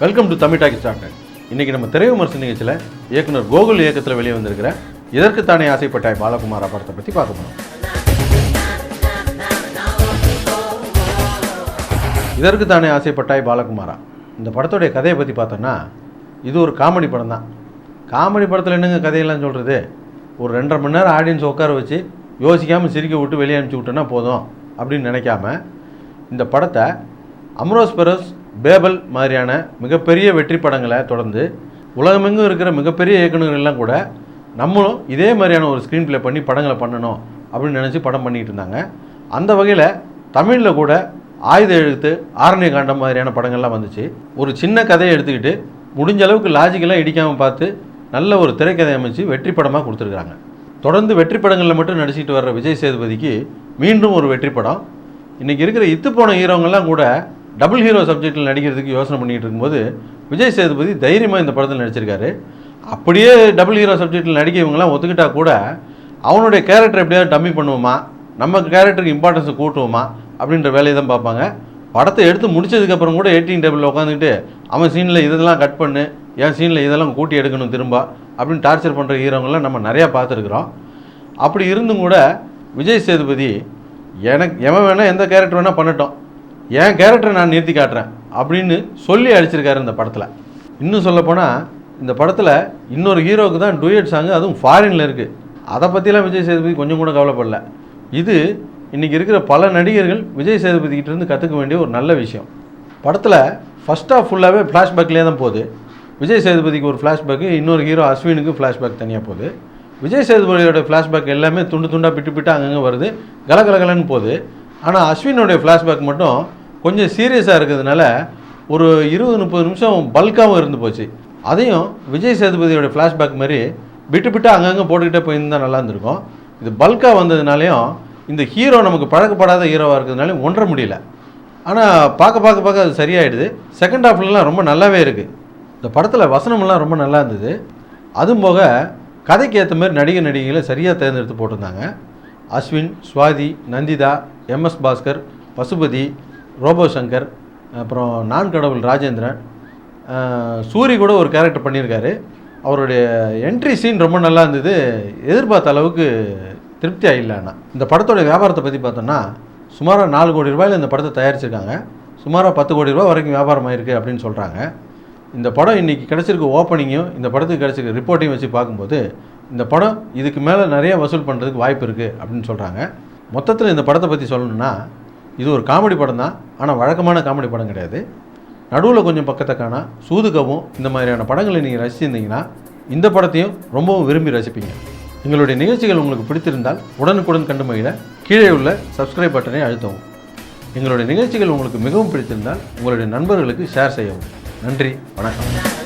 Welcome to Tamil talkie start. இன்றைக்கி நம்ம திரை விமர்சன நிகழ்ச்சியில் இயக்குனர் கோகுல் இயக்கத்தில் வெளியே வந்திருக்கிற இதற்குத்தானே ஆசைப்பட்டாய் பாலகுமாரா படத்தை பற்றி பார்க்க போகிறோம். இதற்குத்தானே ஆசைப்பட்டாய் பாலகுமாரா இந்த படத்துடைய கதையை பற்றி பார்த்தோன்னா இது ஒரு காமெடி படம் தான். காமெடி படத்தில் என்னங்க கதையெல்லாம் சொல்கிறது, ஒரு 2.5 மணி நேரம் ஆடியன்ஸ் உட்கார வச்சு யோசிக்காமல் சிரிக்க விட்டு வெளியே அனுப்பிச்சி விட்டோன்னா போதும் அப்படின்னு நினைக்காம இந்த படத்தை அம்ரோஸ் பெரஸ், பேபல் மாதிரியான மிகப்பெரிய வெற்றி படங்களை தொடர்ந்து உலகமெங்கும் இருக்கிற மிகப்பெரிய இயக்குநர்கள்லாம் கூட நம்மளும் இதே மாதிரியான ஒரு ஸ்க்ரீன் ப்ளே பண்ணி படங்களை பண்ணணும் அப்படின்னு நினச்சி படம் பண்ணிகிட்டு இருந்தாங்க. அந்த வகையில் தமிழில் கூட ஆயுத எழுத்து, ஆரண்ய காண்டம் மாதிரியான படங்கள்லாம் வந்துச்சு. ஒரு சின்ன கதையை எடுத்துக்கிட்டு முடிஞ்ச அளவுக்கு லாஜிக்கெல்லாம் இடிக்காமல் பார்த்து நல்ல ஒரு திரைக்கதை அமைச்சு வெற்றி படமாக கொடுத்துருக்குறாங்க. தொடர்ந்து வெற்றி படங்களில் மட்டும் நடிச்சிட்டு வர்ற விஜய் சேதுபதிக்கு மீண்டும் ஒரு வெற்றி படம். இன்றைக்கி இருக்கிற இத்து போன ஹீரோங்கெல்லாம் கூட டபுள் ஹீரோ சப்ஜெக்டில் நடிக்கிறதுக்கு யோசனை பண்ணிகிட்டு இருக்கும்போது விஜய் சேதுபதி தைரியமாக இந்த படத்தில் நடிச்சிருக்காரு. அப்படியே டபுள் ஹீரோ சப்ஜெக்டில் நடிக்க இவங்கெல்லாம் ஒத்துக்கிட்டா கூட அவனுடைய கேரக்டர் எப்படியாவது டம்மி பண்ணுவோமா, நம்ம கேரக்டருக்கு இம்பார்ட்டன்ஸை கூட்டுவோமா அப்படின்ற வேலையை தான் பார்ப்பாங்க. படத்தை எடுத்து முடிச்சதுக்கப்புறம் கூட எடிட்டிங் டேபிளில் உட்காந்துக்கிட்டு அவன் சீனில் இதெல்லாம் கட் பண்ணு, என் சீனில் இதெல்லாம் கூட்டி எடுக்கணும் திரும்ப அப்படின்னு டார்ச்சர் பண்ணுற ஹீரோங்கெல்லாம் நம்ம நிறையா பார்த்துருக்குறோம். அப்படி இருந்தும் கூட விஜய் சேதுபதி எனக்கு எவன் வேணால் எந்த கேரக்டர் வேணால் பண்ணட்டும், என் கேரக்டரை நான் நிறுத்தி காட்டுறேன் அப்படின்னு சொல்லி அடிச்சிருக்காரு இந்த படத்தில். இன்னும் சொல்லப்போனால் இந்த படத்தில் இன்னொரு ஹீரோவுக்கு தான் டூயட் சாங்கு, அதுவும் ஃபாரினில் இருக்குது. அதை பற்றிலாம் விஜய் சேதுபதி கொஞ்சம் கூட கவலைப்படல. இது இன்றைக்கி இருக்கிற பல நடிகர்கள் விஜய் சேதுபதிக்கிட்டேருந்து கற்றுக்க வேண்டிய ஒரு நல்ல விஷயம். படத்தில் ஃபஸ்ட் ஆஃப் ஃபுல்லாகவே ஃப்ளாஷ்பேக்லேயே தான் போகுது. விஜய் சேதுபதிக்கு ஒரு ஃப்ளாஷ்பேக்கு, இன்னொரு ஹீரோ அஸ்வினுக்கு ஃப்ளாஷ்பேக் தனியாக போகுது. விஜய் சேதுபதியோட ஃப்ளாஷ்பேக் எல்லாமே துண்டு துண்டாக பிட்டு அங்கங்கே வருது, கலகலகலன்னு போகுது. ஆனால் அஸ்வினுடைய ஃப்ளாஷ்பேக் மட்டும் கொஞ்சம் சீரியஸாக இருக்கிறதுனால ஒரு 20-30 நிமிஷம் பல்காகவும் இருந்து போச்சு. அதையும் விஜய் சேதுபதியோட ஃப்ளாஷ்பேக் மாதிரி விட்டு அங்கங்கே போட்டுக்கிட்டே போயிருந்தால் நல்லா இருந்திருக்கும். இது பல்காக வந்ததுனாலையும் இந்த ஹீரோ நமக்கு பழக்கப்படாத ஹீரோவாக இருக்கிறதுனாலையும் ஒன்ற முடியல. ஆனால் பார்க்க அது சரியாயிடுது. செகண்ட் ஹாஃப்லலாம் ரொம்ப நல்லாவே இருக்குது. இந்த படத்தில் வசனமெல்லாம் ரொம்ப நல்லா இருந்தது. அதுவும் போக கதைக்கு ஏற்ற மாதிரி நடிகர்களை சரியாக தேர்ந்தெடுத்து போட்டிருந்தாங்க. அஸ்வின், சுவாதி, நந்திதா, MS பாஸ்கர், பசுபதி, ரோபோ சங்கர், அப்புறம் நான் கடவுள் ராஜேந்திரன், சூரி கூட ஒரு கேரக்டர் பண்ணியிருக்காரு. அவருடைய என்ட்ரி சீன் ரொம்ப நல்லா இருந்தது. எதிர்பார்த்த அளவுக்கு திருப்தியாக இல்லை. ஆனால் இந்த படத்தோட வியாபாரத்தை பற்றி பார்த்தோன்னா சுமாராக 4 கோடி ரூபாயில் இந்த படத்தை தயாரிச்சிருக்காங்க. சுமாராக 10 கோடி ரூபா வரைக்கும் வியாபாரம் ஆயிருக்கு அப்படின்னு சொல்கிறாங்க. இந்த படம் இன்றைக்கி கிடச்சிருக்க ஓப்பனிங்கும் இந்த படத்துக்கு கிடச்சிருக்க ரிப்போர்ட்டையும் வச்சு பார்க்கும்போது இந்த படம் இதுக்கு மேலே நிறைய வசூல் பண்ணுறதுக்கு வாய்ப்பு இருக்குது அப்படின்னு சொல்கிறாங்க. மொத்தத்தில் இந்த படத்தை பற்றி சொல்லணுன்னா இது ஒரு காமெடி படம் தான். ஆனால் வழக்கமான காமெடி படம் கிடையாது. நடுவில் கொஞ்சம் பக்கத்தை காணா சூதுகவும் இந்த மாதிரியான படங்களை நீங்கள் ரசிச்சிருந்தீங்கன்னா இந்த படத்தையும் ரொம்பவும் விரும்பி ரசிப்பீங்க. எங்களுடைய நிகழ்ச்சிகள் உங்களுக்கு பிடித்திருந்தால் உடனுக்குடன் கண்டு மகிழ கீழே உள்ள சப்ஸ்கிரைப் பட்டனை அழுத்தவும். எங்களுடைய நிகழ்ச்சிகள் உங்களுக்கு மிகவும் பிடித்திருந்தால் உங்களுடைய நண்பர்களுக்கு ஷேர் செய்யவும். நன்றி, வணக்கம்.